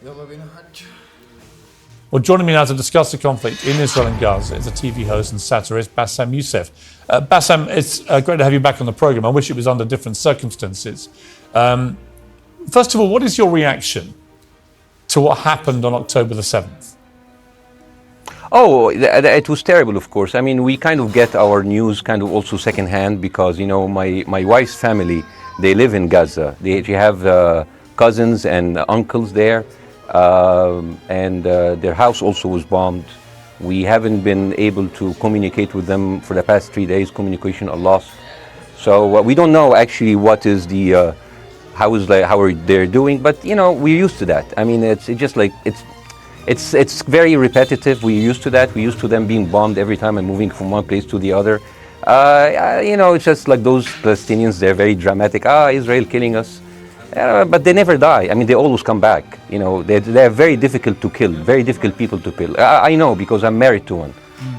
Well, joining me now to discuss the conflict in Israel and Gaza is a TV host and satirist, Bassem Youssef. Bassem, it's great to have you back on the programme. I wish it was under different circumstances. First of all, what is your reaction to what happened on October the 7th? Oh, it was terrible, of course. I mean, we kind of get our news kind of also secondhand because, you know, my wife's family, they live in Gaza. They have cousins and uncles there. And their house also was bombed. We haven't been able to communicate with them for the past 3 days. Communication are lost. So we don't know actually what is the how are they doing. But you know, we're used to that. I mean, it's just like it's very repetitive. We're used to that. We're used to them being bombed every time and moving from one place to the other. You know, it's just like those Palestinians. They're very dramatic. Israel killing us. But they never die. I mean, they always come back. You know, they're very difficult to kill, very difficult people to kill. I know because I'm married to one.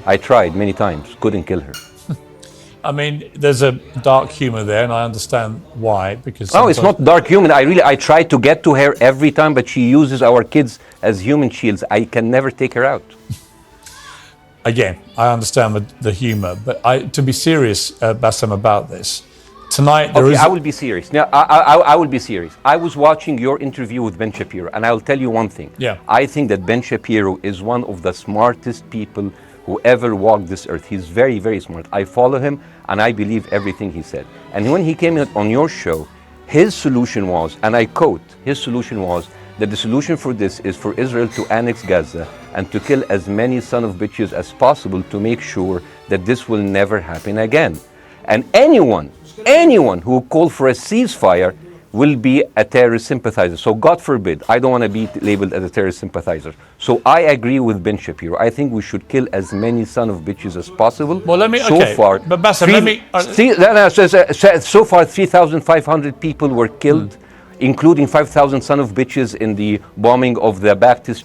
I tried many times, couldn't kill her. I mean, there's a dark humor there, and I understand why. Because it's not dark humor. I try to get to her every time, but she uses our kids as human shields. I can never take her out. Again, I understand the humor, but to be serious, Bassem, about this. Tonight, I will be serious. Now, I will be serious. I was watching your interview with Ben Shapiro, and I will tell you one thing. Yeah. I think that Ben Shapiro is one of the smartest people who ever walked this earth. He's very, very smart. I follow him, and I believe everything he said. And when he came on your show, his solution was, and I quote, his solution was that the solution for this is for Israel to annex Gaza and to kill as many son of bitches as possible to make sure that this will never happen again. And anyone who called for a ceasefire will be a terrorist sympathizer. So God forbid, I don't want to be labeled as a terrorist sympathizer. So I agree with Ben Shapiro. I think we should kill as many son of bitches as possible. Well, let me, so okay, far, but Bassem, so far 3,500 people were killed, including 5,000 son of bitches in the bombing of the Baptist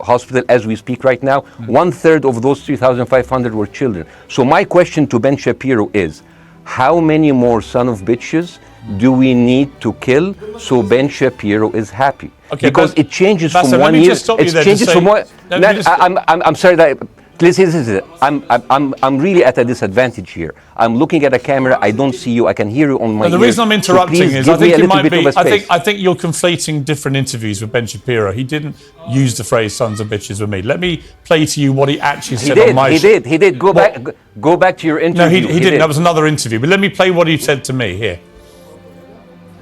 hospital as we speak right now. 1/3 of those 3,500 were children. So my question to Ben Shapiro is, how many more son of bitches do we need to kill so Ben Shapiro is happy? Okay, because it changes Bassem, from one year. It changes from one. I'm sorry that. Listen. I'm really at a disadvantage here. I'm looking at a camera. I don't see you. I can hear you on my. The reason I'm interrupting is I think I think you're conflating different interviews with Ben Shapiro. He didn't use the phrase "sons of bitches" with me. Let me play to you what he actually said on my show. He did. Go back to your interview. No, he didn't. That was another interview. But let me play what he said to me here.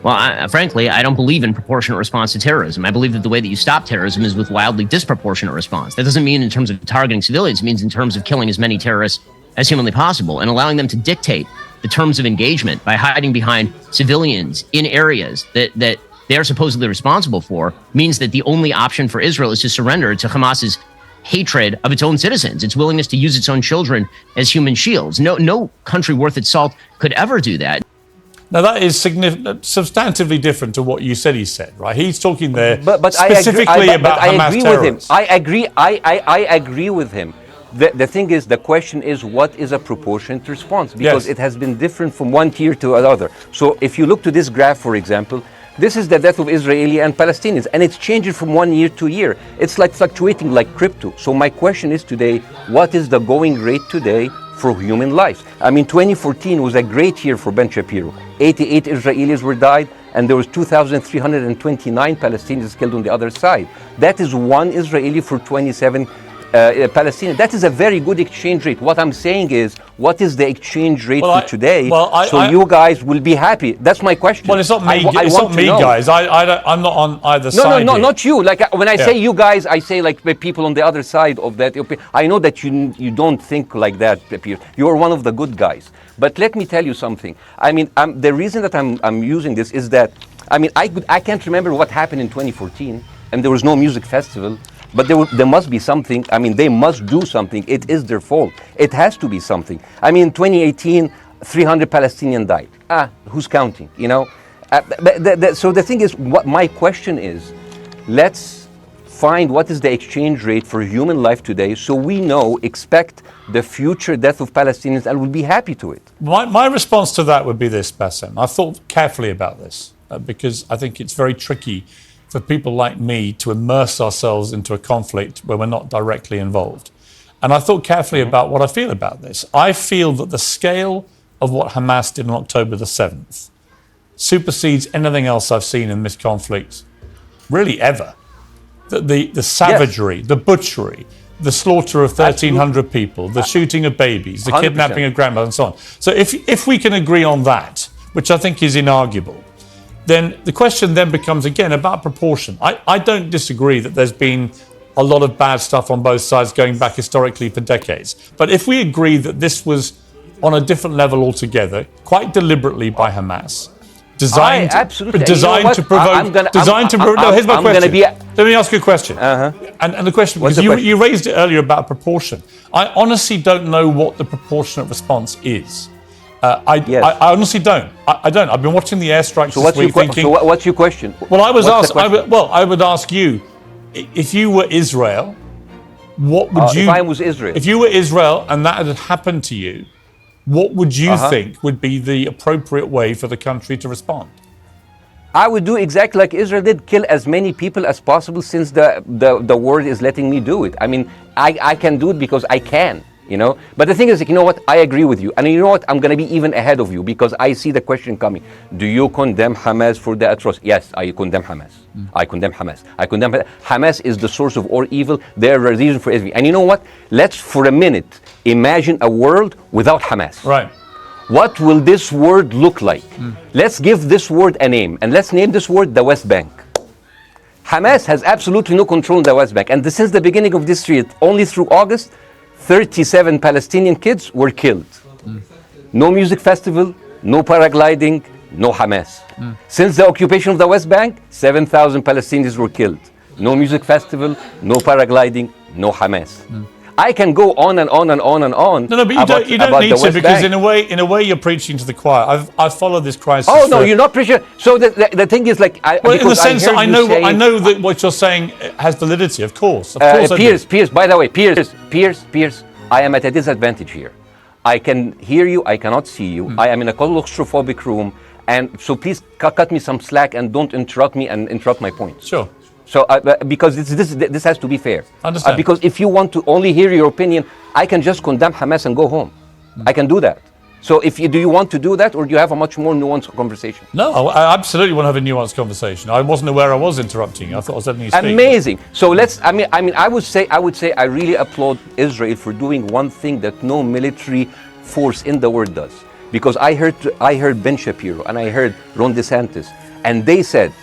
Well, frankly, I don't believe in proportionate response to terrorism. I believe that the way that you stop terrorism is with wildly disproportionate response. That doesn't mean in terms of targeting civilians. It means in terms of killing as many terrorists as humanly possible and allowing them to dictate the terms of engagement by hiding behind civilians in areas that they are supposedly responsible for means that the only option for Israel is to surrender to Hamas's hatred of its own citizens, its willingness to use its own children as human shields. No country worth its salt could ever do that. Now that is substantively different to what you said he said, right? He's talking there but specifically about Hamas terrorists. I agree with him. The thing is, the question is, what is a proportionate response? Because it has been different from one tier to another. So if you look to this graph, for example, this is the death of Israeli and Palestinians, and it's changing from one year to year. It's like fluctuating like crypto. So my question is today, what is the going rate today for human lives? I mean, 2014 was a great year for Ben Shapiro. 88 Israelis were died, and there was 2,329 Palestinians killed on the other side. That is one Israeli for 27 Palestinians. That is a very good exchange rate. What I'm saying is, what is the exchange rate for today? You guys will be happy. That's my question. Well, it's not me. It's not me, guys. I'm not on either side. No, not you. Like when I say you guys, I say like the people on the other side of that. I know that you don't think like that, Pierce. You're one of the good guys. But let me tell you something. I mean, the reason that I'm using this is that I can't remember what happened in 2014, and there was no music festival. But there must be something. I mean, they must do something. It is their fault. It has to be something. I mean, 2018, 300 Palestinians died. Who's counting? You know. So the thing is, what my question is, let's find what is the exchange rate for human life today, so we expect the future death of Palestinians, and we'll be happy to it. My response to that would be this, Bassem. I've thought carefully about this because I think it's very tricky for people like me to immerse ourselves into a conflict where we're not directly involved. And I thought carefully about what I feel about this. I feel that the scale of what Hamas did on October the 7th supersedes anything else I've seen in this conflict, really ever. The savagery, the butchery, the slaughter of 1,300 people, the shooting of babies, the 100%. kidnapping of grandmothers and so on. So if we can agree on that, which I think is inarguable, then the question then becomes again about proportion. I don't disagree that there's been a lot of bad stuff on both sides going back historically for decades. But if we agree that this was on a different level altogether, quite deliberately by Hamas, designed to provoke. No, here's my question. Let me ask you a question. And the question, because you raised it earlier about proportion. I honestly don't know what the proportionate response is. I honestly don't. I don't. I've been watching the airstrikes this week thinking. So what's your question? Well, I would ask you, if you were Israel, what would you? If I was Israel. If you were Israel and that had happened to you, what would you think would be the appropriate way for the country to respond? I would do exactly like Israel did, kill as many people as possible, since the world is letting me do it. I mean, I can do it because I can, you know. But the thing is, you know what? I agree with you. And you know what? I'm going to be even ahead of you, because I see the question coming. Do you condemn Hamas for the atrocity? Yes, I condemn Hamas. I condemn Hamas. I condemn Hamas is the source of all evil. They're a reason for everything. And you know what? Let's, for a minute, imagine a world without Hamas. Right. What will this word look like? Let's give this word a name, and let's name this word the West Bank. Hamas has absolutely no control in the West Bank, and since the beginning of this year, only through August, 37 Palestinian kids were killed. No music festival, no paragliding, no Hamas. Since the occupation of the West Bank, 7,000 Palestinians were killed. No music festival, no paragliding, no Hamas. I can go on and on and on and on. No, but you don't need to, because in a way you're preaching to the choir. I've followed this crisis. Oh no, you're not preaching. So the thing is, like, in the sense that I know that what you're saying has validity. Of course, Piers. By the way, Piers. I am at a disadvantage here. I can hear you. I cannot see you. I am in a claustrophobic room, and so please cut me some slack and don't interrupt me and interrupt my point. Sure. So, because this has to be fair. Understand. Because if you want to only hear your opinion, I can just condemn Hamas and go home. I can do that. So, do you want to do that, or do you have a much more nuanced conversation? No, I absolutely want to have a nuanced conversation. I wasn't aware I was interrupting you. I thought I was letting you speak. Amazing. So I would say I really applaud Israel for doing one thing that no military force in the world does. Because I heard Ben Shapiro and I heard Ron DeSantis, and they said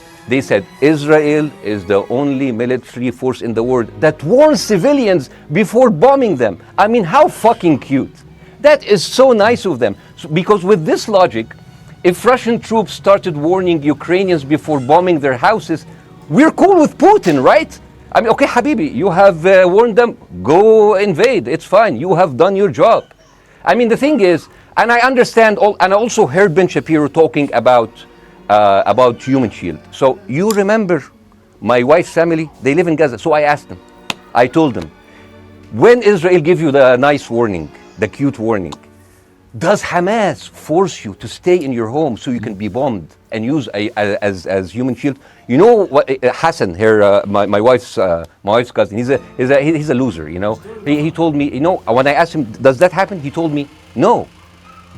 Israel is the only military force in the world that warns civilians before bombing them. I mean, how fucking cute. That is so nice of them. Because with this logic, if Russian troops started warning Ukrainians before bombing their houses, we're cool with Putin, right? I mean, okay, Habibi, you have warned them, go invade, it's fine, you have done your job. I mean, the thing is, and I understand, and I also heard Ben Shapiro talking about Human Shield. So you remember my wife's family, they live in Gaza. So I asked them, I told them, when Israel give you the nice warning, the cute warning, does Hamas force you to stay in your home so you can be bombed and use as human shield? You know what, Hassan here, my wife's cousin, he's a loser, you know. He told me, you know, when I asked him, does that happen? He told me, no.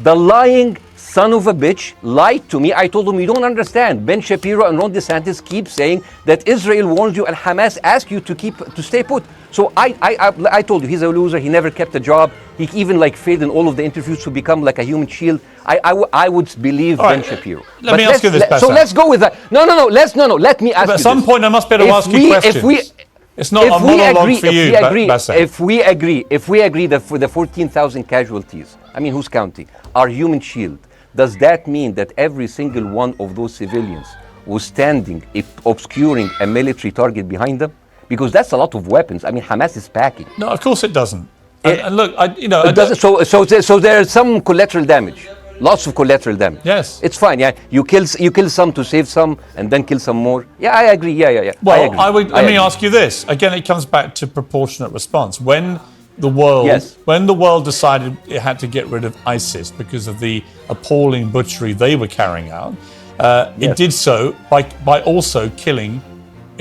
The lying son of a bitch lied to me. I told him, you don't understand. Ben Shapiro and Ron DeSantis keep saying that Israel warned you and Hamas asked you to stay put. So I told you, he's a loser. He never kept a job. He even failed in all of the interviews to become like a human shield. I would believe Ben Shapiro. Let me ask you this, Bassam. So let's go with that. No. Let me ask you this. At some point, I must be able to ask you questions. It's not a monologue for you, Bassam. If we agree that for the 14,000 casualties, I mean, who's counting, are human shield, does that mean that every single one of those civilians was standing, obscuring a military target behind them? Because that's a lot of weapons. I mean, Hamas is packing. No, of course it doesn't. And look, it doesn't. So there's some collateral damage. Lots of collateral damage. Yes. It's fine, yeah. You kill some to save some and then kill some more. Yeah, I agree. Yeah. Well, let me ask you this. Again, it comes back to proportionate response. When the world decided it had to get rid of ISIS because of the appalling butchery they were carrying out, it did so by also killing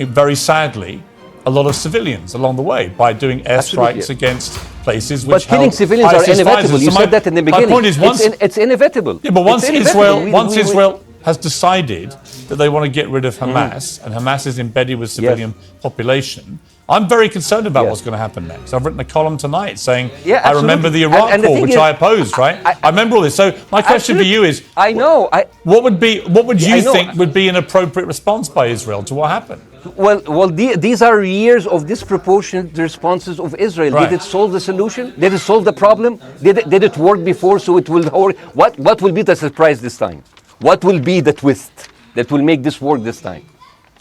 very sadly, a lot of civilians along the way by doing airstrikes against places which But killing civilians are inevitable. You said that in the beginning. My point is, it's inevitable. Yeah, but once Israel has decided that they want to get rid of Hamas, and Hamas is embedded with civilian population, I'm very concerned about what's going to happen next. I've written a column tonight saying, I remember the Iraq war, which I opposed, right? I remember all this. So my question for you is, what would you think would be an appropriate response by Israel to what happened? Well, these are years of disproportionate responses of Israel. Right. Did it solve the solution? Did it solve the problem? Did it work before? So it will. What will be the surprise this time? What will be the twist that will make this work this time?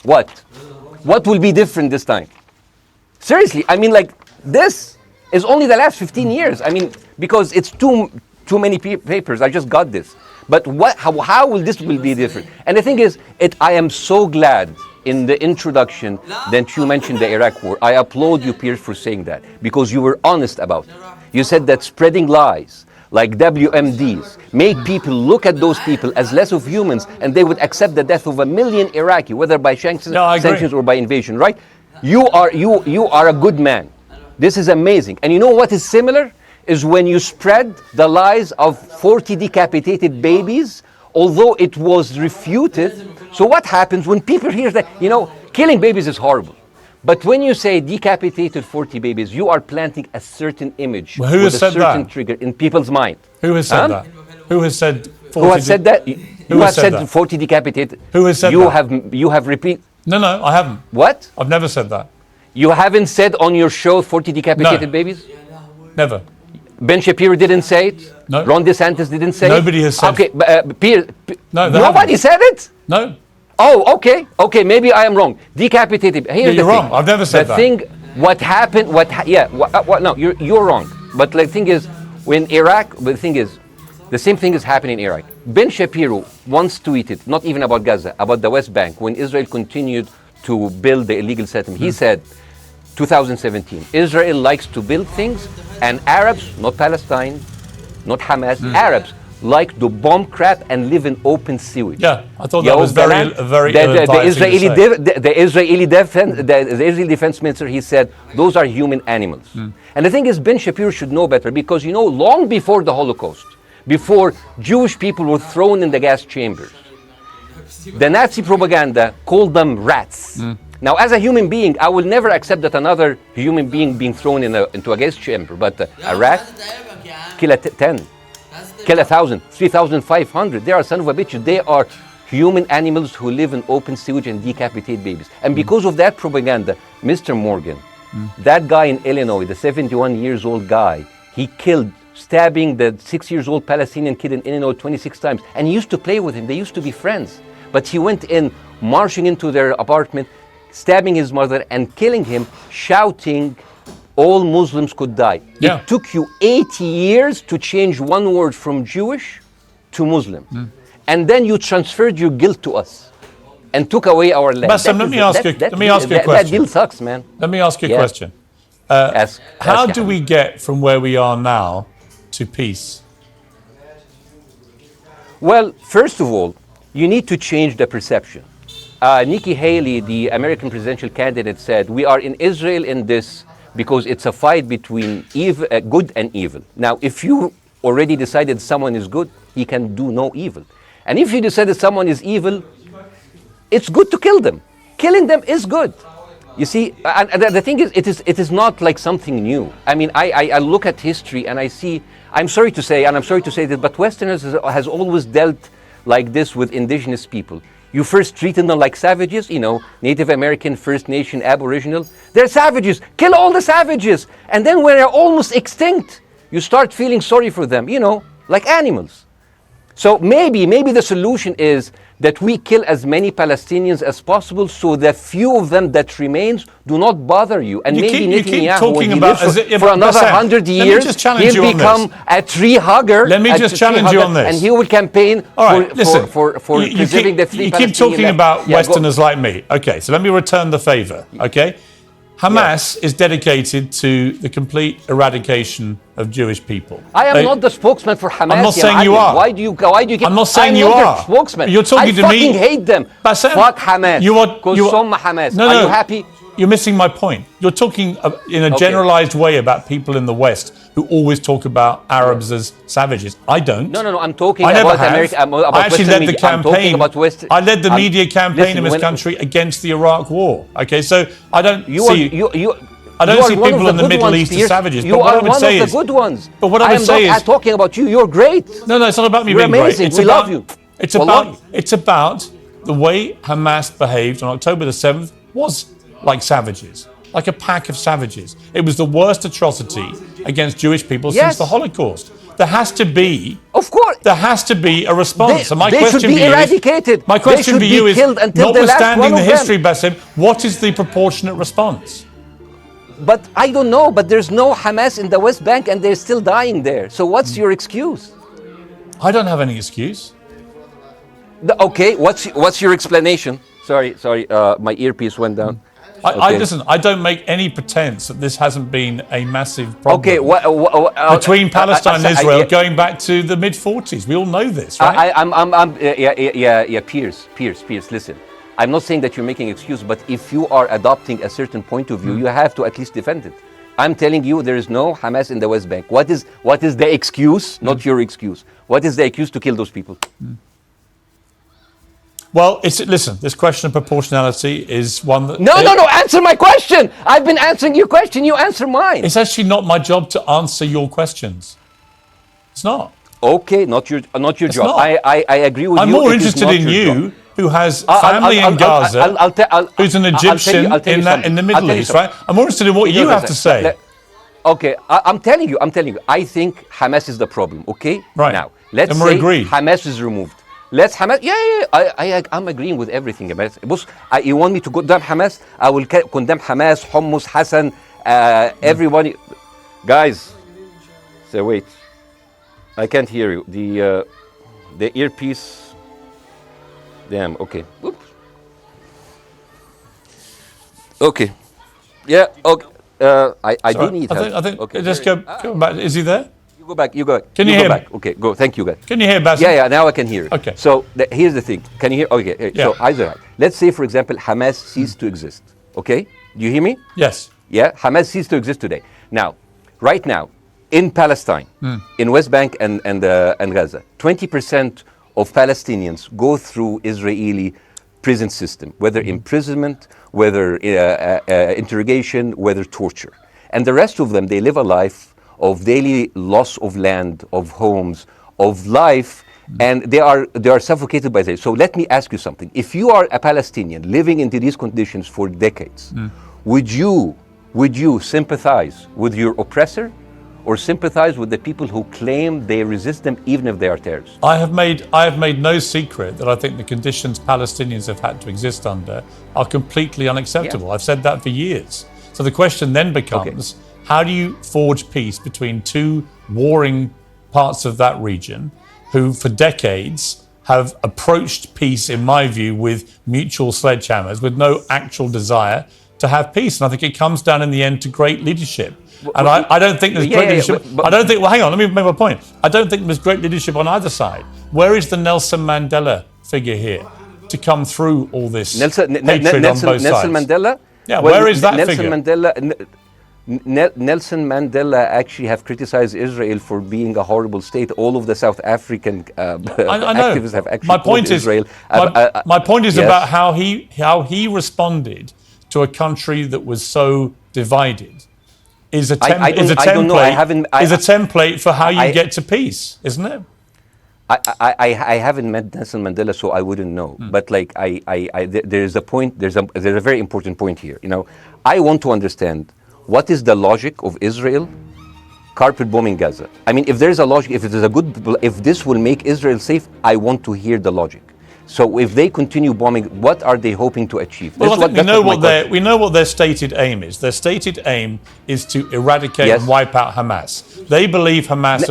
What will be different this time? Seriously, I mean, like, this is only the last 15 years. I mean, because it's too many papers. I just got this. But how will this be different? And the thing is, I am so glad in the introduction that you mentioned the Iraq war. I applaud you, Pierce, for saying that, because you were honest about it. You said that spreading lies like WMDs make people look at those people as less of humans, and they would accept the death of 1 million Iraqi, whether by sanctions or by invasion, right? You are a good man. This is amazing. And you know what is similar? Is when you spread the lies of 40 decapitated babies, although it was refuted. So what happens when people hear that, killing babies is horrible. But when you say decapitated 40 babies, you are planting a certain image with a certain trigger in people's mind. Who has said that? Who has said 40? Who has said that? You have said 40 decapitated. Who has said that? You have repeated. No, I haven't. What? I've never said that. You haven't said on your show 40 decapitated babies? Never. Ben Shapiro didn't say it? No. Ron DeSantis didn't say Nobody has said it? Okay, no, nobody said it? No. Oh, okay, maybe I am wrong. Decapitated. Here's you're the wrong. thing. I've never said that. The thing, what happened, no, you're wrong. But the thing is, the same thing is happening in Iraq. Ben Shapiro once tweeted, not even about Gaza, about the West Bank, when Israel continued to build the illegal settlement. He said, 2017, Israel likes to build things, and Arabs, not Palestine, not Hamas, Arabs like to bomb crap and live in open sewage. Yeah, I thought that was very the Israeli defense minister, he said, those are human animals. And the thing is, Ben Shapiro should know better, because long before the Holocaust, before Jewish people were thrown in the gas chambers, the Nazi propaganda called them rats. Now, as a human being, I will never accept that another human being thrown into a gas chamber, but a rat, kill 10, kill 1,000, 3,500. They are son of a bitch. They are human animals who live in open sewage and decapitate babies. And because of that propaganda, Mr. Morgan, that guy in Illinois, the 71 years old guy, he killed, stabbing the 6-year-old Palestinian kid in Illinois 26 times. And he used to play with him. They used to be friends. But he went in, marching into their apartment, stabbing his mother and killing him, shouting, all Muslims could die. Yeah. It took you 80 years to change one word from Jewish to Muslim. And then you transferred your guilt to us and took away our land. Bassem, let me ask you a question. That deal sucks, man. Let me ask you a question. How do we get from where we are now to peace? Well, first of all, you need to change the perception. Nikki Haley, the American presidential candidate, said, we are in Israel in this because it's a fight between good and evil. Now, if you already decided someone is good, he can do no evil. And if you decided someone is evil, it's good to kill them. Killing them is good. You see, and the thing is, it is not like something new. I mean, I look at history and I see, I'm sorry to say this, but Westerners has always dealt like this with indigenous people. You first treated them like savages, Native American, First Nation, Aboriginal. They're savages. Kill all the savages. And then when they're almost extinct, you start feeling sorry for them, like animals. So maybe the solution is that we kill as many Palestinians as possible, so the few of them that remains do not bother you. And maybe Netanyahu, when he lives for another 100 years, he'll become a tree hugger. Let me just challenge you on this. And he will campaign for preserving the free Palestinian You keep talking about Westerners like me. Okay, so let me return the favor, okay? Hamas is dedicated to the complete eradication of Jewish people. I am not the spokesman for Hamas. I'm not saying you are. Why do you keep... I'm not saying I'm you not are. their spokesman. You're talking to me. I fucking hate them. Bassem, Fuck Hamas. Hamas. No, are you happy? You're missing my point. You're talking in a generalized way about people in the West who always talk about Arabs as savages. I don't. No. I'm talking about America. I actually led the campaign. I led the media campaign in this country against the Iraq War. Okay, so I don't see. I don't see people in the Middle East as savages. You are one of the good ones. But what I would say is, I'm talking about you. You're great. No, it's not about me being amazing. great. We love you. It's about the way Hamas behaved on October the 7th was like savages, like a pack of savages. It was the worst atrocity against Jewish people since the Holocaust. There has to be, of course, there has to be a response. They should be eradicated. My question for you is, notwithstanding the history, Bassem, what is the proportionate response? But I don't know. But there's no Hamas in the West Bank, and they're still dying there. So what's your excuse? I don't have any excuse. Okay, what's your explanation? Sorry, my earpiece went down. Listen, I don't make any pretense that this hasn't been a massive problem between Palestine and Israel going back to the mid-40s. We all know this, right? Piers, listen. I'm not saying that you're making excuse, but if you are adopting a certain point of view, you have to at least defend it. I'm telling you, there is no Hamas in the West Bank. What is the excuse? Not your excuse. What is the excuse to kill those people? Well, listen, this question of proportionality is one that... No, answer my question! I've been answering your question, you answer mine. It's actually not my job to answer your questions. It's not. Okay, not your job. Not. I agree with you. I'm more interested in you, who has family in Gaza, who's an Egyptian in the Middle East, right? I'm more interested in what you have to say. Okay, I'm telling you. I think Hamas is the problem, okay? Right. Now, let's say Hamas is removed. Let's Hamas. I'm agreeing with everything. You want me to condemn Hamas? I will condemn Hamas, Hummus, Hassan, everyone. Guys, so wait. I can't hear you. The earpiece. Damn. Okay. Oops. Okay. Yeah. Okay. I do need help. I think. Okay. Just go back. Is he there? Go back. You go. Can you hear me? Okay, go. Thank you, guys. Can you hear Bassem? Yeah. Now I can hear you. Okay. So here's the thing. Can you hear? Okay. Yeah. So either let's say, for example, Hamas ceased to exist. Okay. Do you hear me? Yes. Yeah. Hamas ceased to exist today. Now, right now, in Palestine, in West Bank and Gaza, 20% of Palestinians go through Israeli prison system, whether imprisonment, whether interrogation, whether torture, and the rest of them, they live a life of daily loss of land, of homes, of life, and they are suffocated by this. So let me ask you something. If you are a Palestinian living into these conditions for decades, would you sympathize with your oppressor, or sympathize with the people who claim they resist them even if they are terrorists? I have made no secret that I think the conditions Palestinians have had to exist under are completely unacceptable. Yeah. I've said that for years. So the question then becomes, how do you forge peace between two warring parts of that region who for decades have approached peace, in my view, with mutual sledgehammers, with no actual desire to have peace? And I think it comes down in the end to great leadership. And I don't think there's great leadership. I don't think, well, hang on, let me make my point. I don't think there's great leadership on either side. Where is the Nelson Mandela figure here to come through all this hatred on both sides? Nelson Mandela? Yeah, where is that figure? Nelson Mandela actually have criticized Israel for being a horrible state. All of the South African activists have actually called Israel. My point is about how he responded to a country that was so divided. Is a template for how you get to peace, isn't it? I haven't met Nelson Mandela, so I wouldn't know. But like there's a point. There's a very important point here. You know, I want to understand what is the logic of Israel carpet bombing Gaza. I mean, if there's a logic, if this will make Israel safe, I want to hear the logic. So if they continue bombing, what are they hoping to achieve? Well, I think we know what their stated aim is. Their stated aim is to eradicate and wipe out Hamas. They believe Hamas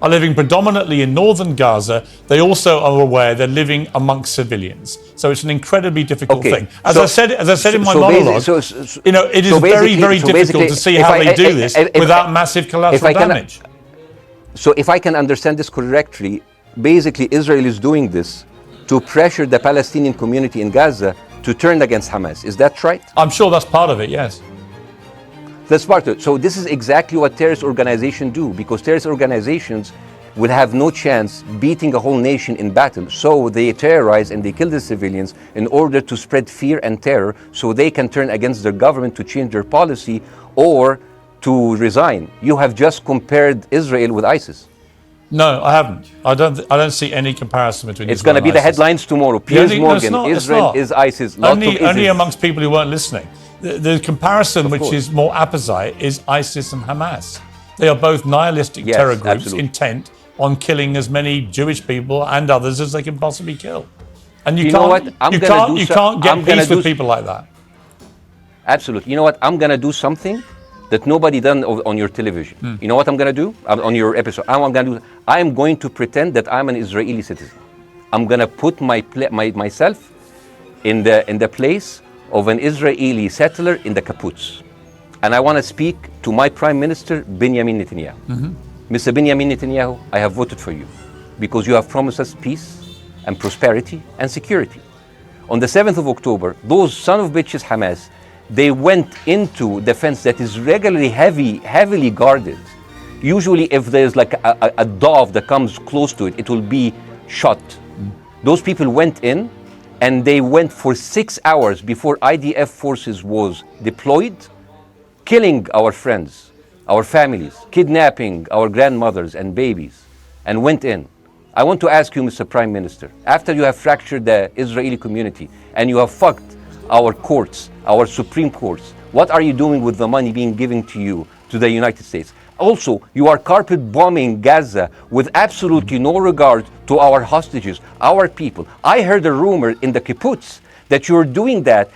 are living predominantly in northern Gaza. They also are aware they're living amongst civilians. So it's an incredibly difficult thing. As I said in my monologue, it is very, very difficult to see how they do this without massive collateral damage. So if I can understand this correctly, basically Israel is doing this to pressure the Palestinian community in Gaza to turn against Hamas. Is that right? I'm sure that's part of it, yes. That's part of it. So this is exactly what terrorist organizations do, because terrorist organizations will have no chance beating a whole nation in battle. So they terrorize and they kill the civilians in order to spread fear and terror so they can turn against their government to change their policy or to resign. You have just compared Israel with ISIS. No, I haven't. I don't see any comparison between. It's going to be the headlines tomorrow. Piers Morgan, Israel is ISIS. Only amongst people who weren't listening. The comparison, which is more apposite, is ISIS and Hamas. They are both nihilistic terror groups intent on killing as many Jewish people and others as they can possibly kill. And you can't get peace with people like that. Absolutely. You know what? I'm going to do something that nobody done on your television. You know what I'm going to do on your episode? I am going to pretend that I'm an Israeli citizen. I'm going to put myself in the place of an Israeli settler in the kibbutz. And I want to speak to my Prime Minister, Benjamin Netanyahu. Mr. Benjamin Netanyahu, I have voted for you because you have promised us peace and prosperity and security. On the 7th of October, those son of bitches Hamas, they went into the fence that is regularly heavily guarded. Usually if there's like a dove that comes close to it, it will be shot. Those people went in and they went for 6 hours before IDF forces was deployed, killing our friends, our families, kidnapping our grandmothers and babies, and went in. I want to ask you, Mr. Prime Minister, after you have fractured the Israeli community and you have fucked our courts, our Supreme Courts, what are you doing with the money being given to you, to the United States? Also, you are carpet bombing Gaza with absolutely no regard to our hostages, our people. I heard a rumor in the kibbutz that you're doing that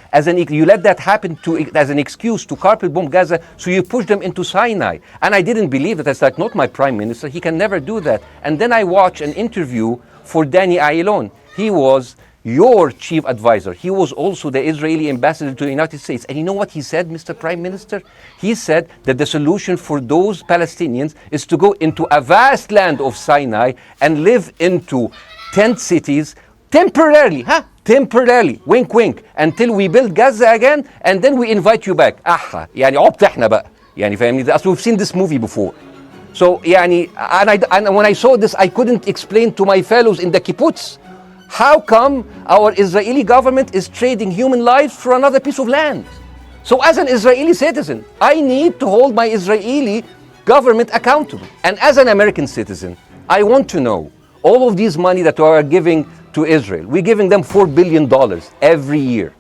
you let that happen as an excuse to carpet bomb Gaza, so you push them into Sinai. And I didn't believe that. That's like, not my Prime Minister, he can never do that. And then I watched an interview for Danny Ayalon. He was your chief advisor. He was also the Israeli ambassador to the United States. And you know what he said, Mr. Prime Minister? He said that the solution for those Palestinians is to go into a vast land of Sinai and live into tent cities temporarily, temporarily, wink wink, until we build Gaza again, and then we invite you back. يعني عبط احنا بقى. يعني فاهمني؟ We've seen this movie before. So يعني and when I saw this, I couldn't explain to my fellows in the kibbutz, how come our Israeli government is trading human lives for another piece of land? So as an Israeli citizen, I need to hold my Israeli government accountable. And as an American citizen, I want to know all of these money that we are giving to Israel. We're giving them $4 billion every year.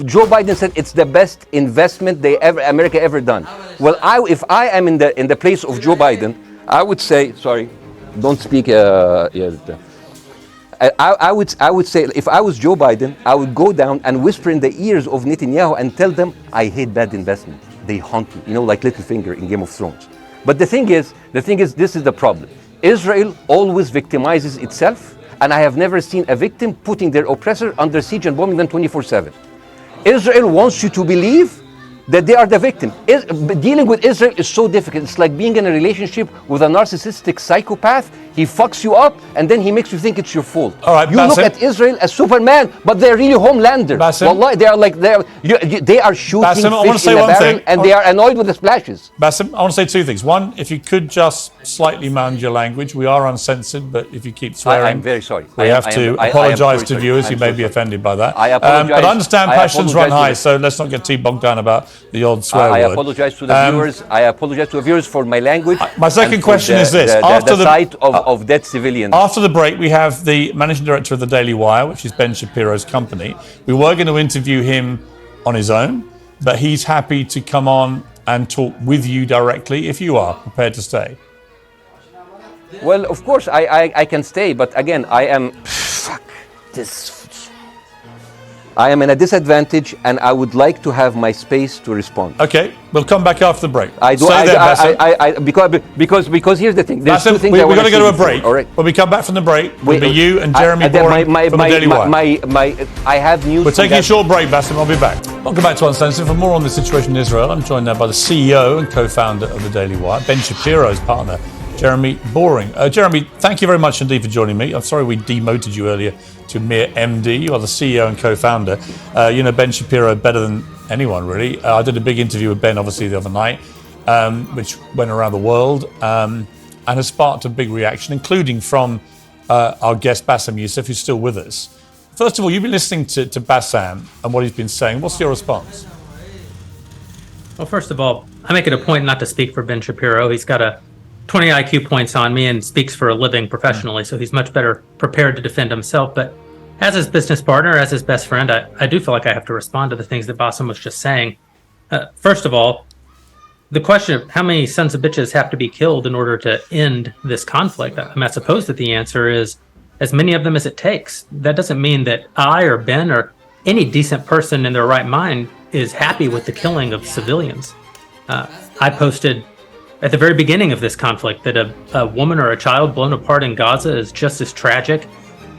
Joe Biden said it's the best investment America ever done. Well, if I am in the place of Joe Biden, I would say, sorry, don't speak. I would say, if I was Joe Biden, I would go down and whisper in the ears of Netanyahu and tell them, I hate bad investment. They haunt me, like Littlefinger in Game of Thrones. But the thing is, this is the problem. Israel always victimizes itself, and I have never seen a victim putting their oppressor under siege and bombing them 24/7. Israel wants you to believe that they are the victim. Dealing with Israel is so difficult. It's like being in a relationship with a narcissistic psychopath. He fucks you up, and then he makes you think it's your fault. All right, you look at Israel as Superman, but they're really homelanders. Wallahi, they are shooting fish in a barrel, and they are annoyed with the splashes. Bassem, I want to say two things. One, if you could just slightly mind your language. We are uncensored, but if you keep swearing, I'm very sorry. We have to apologize to viewers who may be offended by that. I apologize. But I understand passions run high, so let's not get too bogged down about the old swear word. I apologize to the viewers. I apologize to the viewers for my language. My second question is this: after the sight of dead civilians. After the break, we have the managing director of the Daily Wire, which is Ben Shapiro's company. We were going to interview him on his own, but he's happy to come on and talk with you directly if you are prepared to stay. Well, of course, I can stay, but again, I am... Fuck. This I am in a disadvantage, and I would like to have my space to respond. Okay, we'll come back after the break. Because here's the thing. There's Bassem, two things we're I going to go to a break. All right. When we come back from the break, it'll be you and Jeremy Boring from the Daily Wire. I have news. We're taking a short break, Bassem. I'll be back. Welcome back to Uncensored. For more on the situation in Israel, I'm joined now by the CEO and co-founder of the Daily Wire, Ben Shapiro's partner, Jeremy Boring. Jeremy, thank you very much indeed for joining me. I'm sorry we demoted you earlier to mere MD. You are the CEO and co-founder. You know Ben Shapiro better than anyone, really. I did a big interview with Ben, obviously, the other night, which went around the world and has sparked a big reaction, including from our guest, Bassem Youssef, who's still with us. First of all, you've been listening to Bassem and what he's been saying. What's your response? Well, first of all, I make it a point not to speak for Ben Shapiro. He's got a 20 IQ points on me and speaks for a living professionally, so he's much better prepared to defend himself. But as his business partner, as his best friend, I do feel like I have to respond to the things that Bassem was just saying. First of all, the question of how many sons of bitches have to be killed in order to end this conflict, I suppose that the answer is as many of them as it takes. That doesn't mean that I or Ben or any decent person in their right mind is happy with the killing of civilians. I posted at the very beginning of this conflict that a woman or a child blown apart in Gaza is just as tragic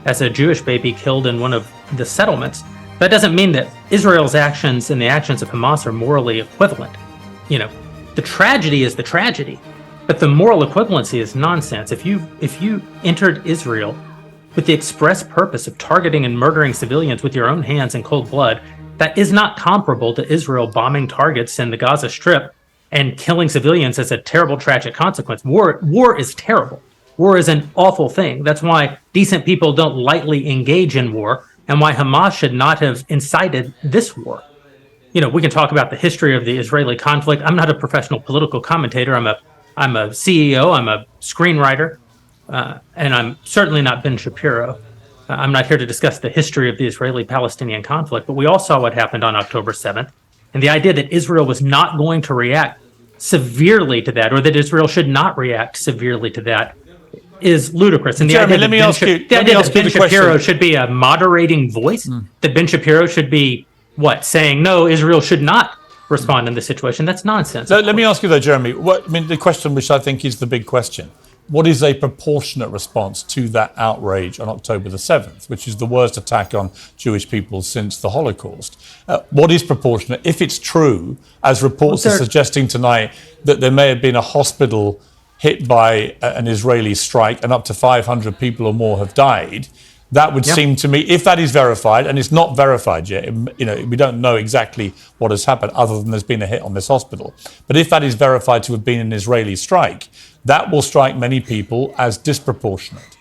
as a Jewish baby killed in one of the settlements. That doesn't mean that Israel's actions and the actions of Hamas are morally equivalent. You know, the tragedy is the tragedy, but the moral equivalency is nonsense. If you entered Israel with the express purpose of targeting and murdering civilians with your own hands in cold blood, that is not comparable to Israel bombing targets in the Gaza Strip and killing civilians as a terrible, tragic consequence. War is terrible. War is an awful thing. That's why decent people don't lightly engage in war, and why Hamas should not have incited this war. You know, we can talk about the history of the Israeli conflict. I'm not a professional political commentator. I'm a CEO. I'm a screenwriter, and I'm certainly not Ben Shapiro. I'm not here to discuss the history of the Israeli-Palestinian conflict, but we all saw what happened on October 7th. And the idea that Israel was not going to react severely to that, or that Israel should not react severely to that, is ludicrous. And the Jeremy, idea that Ben Shapiro should be a moderating voice, that Ben Shapiro should be, saying, no, Israel should not respond in this situation, that's nonsense. Let me ask you, though, Jeremy, the question which I think is the big question. What is a proportionate response to that outrage on October the 7th, which is the worst attack on Jewish people since the Holocaust? What is proportionate? If it's true, as reports are suggesting tonight, that there may have been a hospital hit by an Israeli strike and up to 500 people or more have died, that would seem to me, if that is verified, and it's not verified yet, you know, we don't know exactly what has happened other than there's been a hit on this hospital. But if that is verified to have been an Israeli strike, that will strike many people as disproportionate.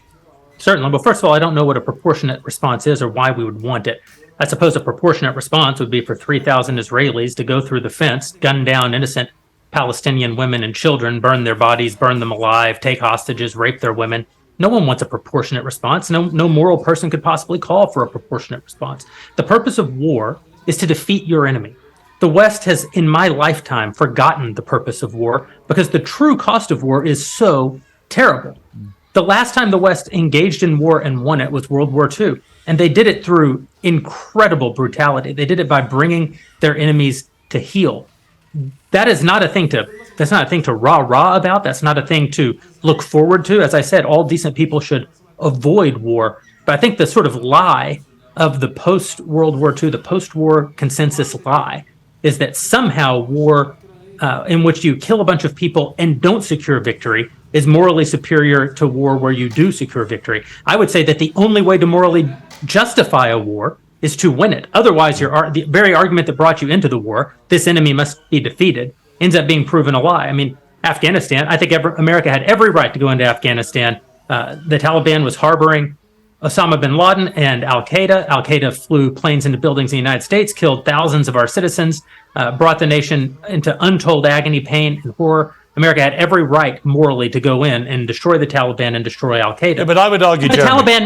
Certainly. But first of all, I don't know what a proportionate response is or why we would want it. I suppose a proportionate response would be for 3,000 Israelis to go through the fence, gun down innocent Palestinian women and children, burn their bodies, burn them alive, take hostages, rape their women. No one wants a proportionate response. No moral person could possibly call for a proportionate response. The purpose of war is to defeat your enemy. The West has, in my lifetime, forgotten the purpose of war because the true cost of war is so terrible. The last time the West engaged in war and won it was World War II, and they did it through incredible brutality. They did it by bringing their enemies to heel. That's not a thing to rah-rah about. That's not a thing to look forward to. As I said, all decent people should avoid war. But I think the sort of lie of the post-World War II, the post-war consensus lie, is that somehow war in which you kill a bunch of people and don't secure victory is morally superior to war where you do secure victory. I would say that the only way to morally justify a war is to win it. Otherwise, the very argument that brought you into the war, this enemy must be defeated, ends up being proven a lie. I mean, Afghanistan, I think America had every right to go into Afghanistan. The Taliban was harboring Osama bin Laden and Al-Qaeda. Al-Qaeda flew planes into buildings in the United States, killed thousands of our citizens, brought the nation into untold agony, pain, and horror. America had every right morally to go in and destroy the Taliban and destroy Al-Qaeda. Yeah, but I would argue, the Taliban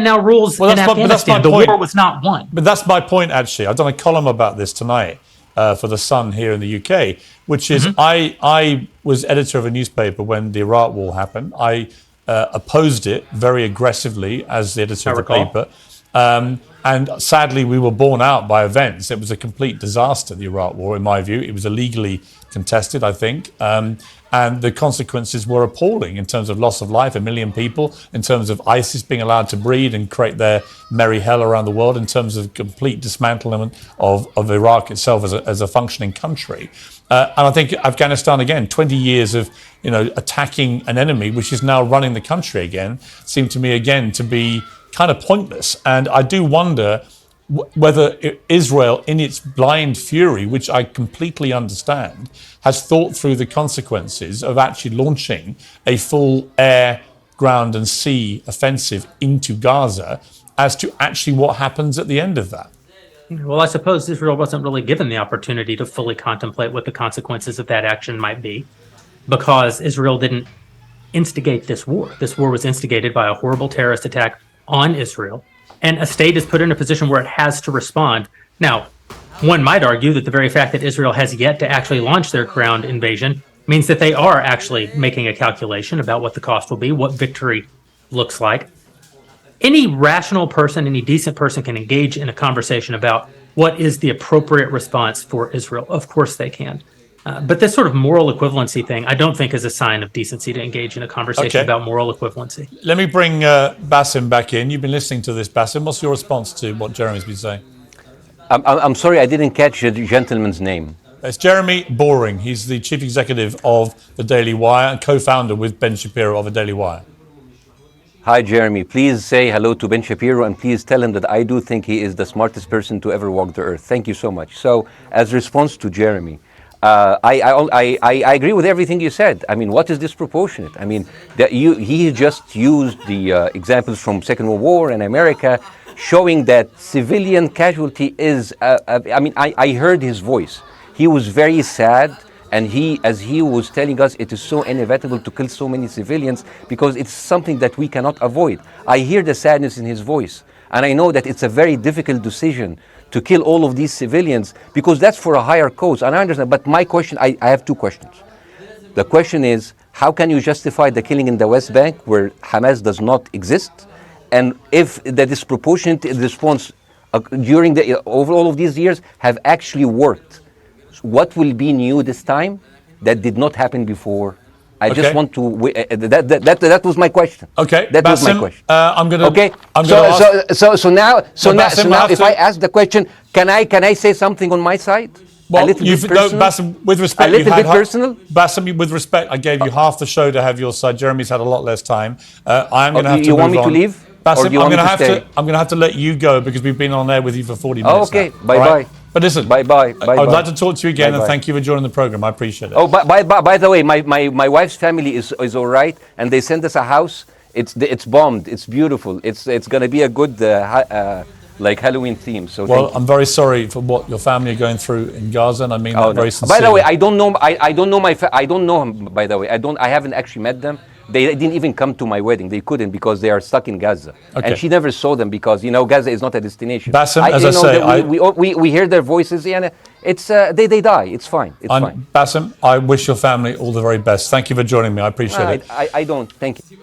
now rules in Afghanistan. The war was not won. But that's my point, actually. I've done a column about this tonight for The Sun here in the UK, which is I was editor of a newspaper when the Iraq War happened. I opposed it very aggressively as the editor of the paper. And sadly, we were borne out by events. It was a complete disaster, the Iraq War, in my view. It was illegally contested, I think. And the consequences were appalling in terms of loss of life, 1 million people, in terms of ISIS being allowed to breed and create their merry hell around the world, in terms of complete dismantlement of Iraq itself as a functioning country. And I think Afghanistan, again, 20 years of attacking an enemy, which is now running the country again, seemed to me, again, to be kind of pointless. And I do wonder whether Israel, in its blind fury, which I completely understand, has thought through the consequences of actually launching a full air, ground and sea offensive into Gaza as to actually what happens at the end of that. Well, I suppose Israel wasn't really given the opportunity to fully contemplate what the consequences of that action might be, because Israel didn't instigate this war. This war was instigated by a horrible terrorist attack on Israel, and a state is put in a position where it has to respond. Now, one might argue that the very fact that Israel has yet to actually launch their ground invasion means that they are actually making a calculation about what the cost will be, what victory looks like. Any rational person, any decent person can engage in a conversation about what is the appropriate response for Israel. Of course they can. But this sort of moral equivalency thing, I don't think is a sign of decency to engage in a conversation about moral equivalency. Let me bring Bاسم back in. You've been listening to this, Bاسم. What's your response to what Jeremy's been saying? I'm sorry, I didn't catch the gentleman's name. It's Jeremy Boring. He's the chief executive of the Daily Wire and co-founder with Ben Shapiro of the Daily Wire. Hi, Jeremy. Please say hello to Ben Shapiro and please tell him that I do think he is the smartest person to ever walk the earth. Thank you so much. So, as response to Jeremy, I agree with everything you said. I mean, what is disproportionate? I mean, he just used the examples from Second World War and America, showing that civilian casualty is. I heard his voice. He was very sad, and as he was telling us, it is so inevitable to kill so many civilians because it's something that we cannot avoid. I hear the sadness in his voice, and I know that it's a very difficult decision to kill all of these civilians because that's for a higher cause. And I understand, but my question, I have two questions. The question is, how can you justify the killing in the West Bank where Hamas does not exist? And if the disproportionate response during over all of these years have actually worked, what will be new this time that did not happen before? I just want to. That was my question. Okay, that was my question. I'm gonna. Okay. So now, if I ask the question, can I say something on my side? Well, a little bit personal. Bاسم, with respect, a little bit personal. Bاسm, with respect, I gave you half the show to have your side. Jeremy's had a lot less time. I'm going to have to. You want me on. to leave? Bاسm, I'm going to have to let you go because we've been on there with you for 40 minutes. Okay. Now, bye right? bye. But listen, bye bye. I would like to talk to you again, and thank you for joining the program. I appreciate it. Oh, by the way, my wife's family is all right, and they sent us a house. It's bombed. It's beautiful. It's going to be a good like Halloween theme. So well, I'm very sorry for what your family are going through in Gaza, and I mean that very sincerely. By the way, I don't know. I don't know I don't know him. By the way, I haven't actually met them. They didn't even come to my wedding. They couldn't because they are stuck in Gaza. Okay. And she never saw them because Gaza is not a destination. Bاسm, as I say, we hear their voices and it's they die. It's fine. It's fine. Bاسm, I wish your family all the very best. Thank you for joining me. I appreciate it. I don't. Thank you.